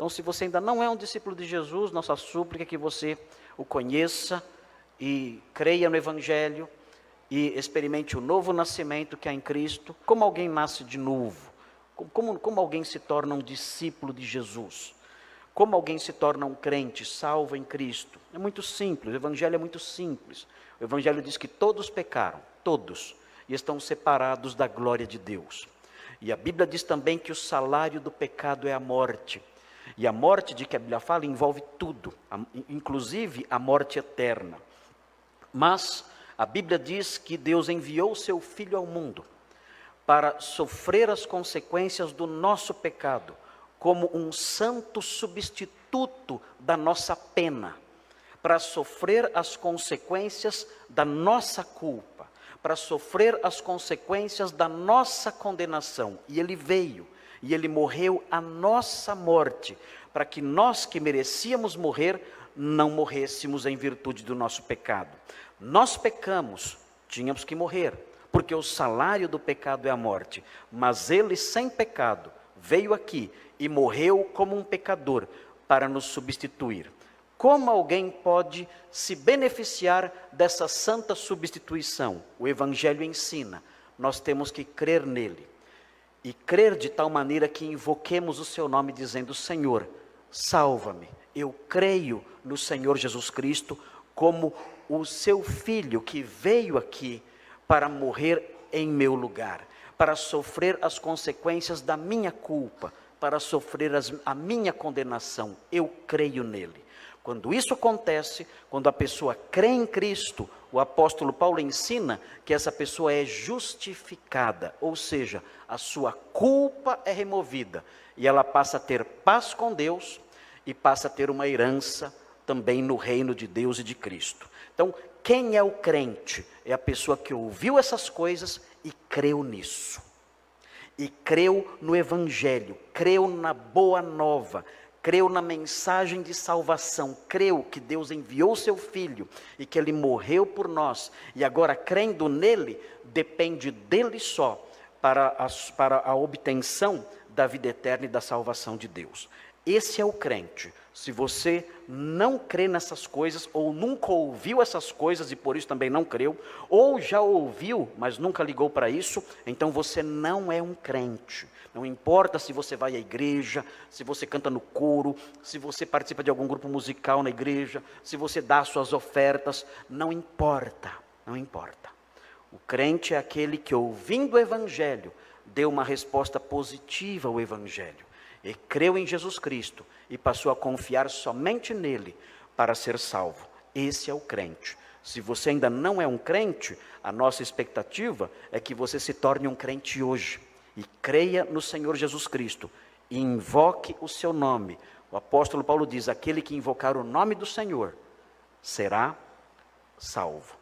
Então, se você ainda não é um discípulo de Jesus, nossa súplica é que você o conheça e creia no Evangelho e experimente o novo nascimento que há em Cristo. Como alguém nasce de novo? Como alguém se torna um discípulo de Jesus? Como alguém se torna um crente salvo em Cristo? É muito simples, o Evangelho é muito simples. O Evangelho diz que todos pecaram, todos, e estão separados da glória de Deus. E a Bíblia diz também que o salário do pecado é a morte. E a morte de que a Bíblia fala envolve tudo, inclusive a morte eterna. Mas a Bíblia diz que Deus enviou o seu Filho ao mundo para sofrer as consequências do nosso pecado, como um santo substituto da nossa pena, para sofrer as consequências da nossa culpa, para sofrer as consequências da nossa condenação. E Ele veio, e Ele morreu a nossa morte, para que nós que merecíamos morrer, não morrêssemos em virtude do nosso pecado. Nós pecamos, tínhamos que morrer, porque o salário do pecado é a morte, mas Ele sem pecado veio aqui e morreu como um pecador para nos substituir. Como alguém pode se beneficiar dessa santa substituição? O Evangelho ensina, nós temos que crer nele. E crer de tal maneira que invoquemos o seu nome dizendo: Senhor, salva-me. Eu creio no Senhor Jesus Cristo como o seu Filho que veio aqui para morrer em meu lugar, para sofrer as consequências da minha culpa, para sofrer a minha condenação. Eu creio nele. Quando isso acontece, quando a pessoa crê em Cristo, o apóstolo Paulo ensina que essa pessoa é justificada, ou seja, a sua culpa é removida, e ela passa a ter paz com Deus, e passa a ter uma herança também no reino de Deus e de Cristo. Então, quem é o crente? É a pessoa que ouviu essas coisas e creu nisso. E creu no Evangelho, creu na boa nova, creu na mensagem de salvação, creu que Deus enviou o seu Filho e que Ele morreu por nós. E agora, crendo nele, depende dele só para a obtenção da vida eterna e da salvação de Deus. Esse é o crente. Se você não crê nessas coisas, ou nunca ouviu essas coisas e por isso também não creu, ou já ouviu, mas nunca ligou para isso, então você não é um crente. Não importa se você vai à igreja, se você canta no coro, se você participa de algum grupo musical na igreja, se você dá suas ofertas, não importa, não importa. O crente é aquele que, ouvindo o Evangelho, deu uma resposta positiva ao Evangelho. E creu em Jesus Cristo e passou a confiar somente nele para ser salvo. Esse é o crente. Se você ainda não é um crente, a nossa expectativa é que você se torne um crente hoje e creia no Senhor Jesus Cristo e invoque o seu nome. O apóstolo Paulo diz: aquele que invocar o nome do Senhor será salvo.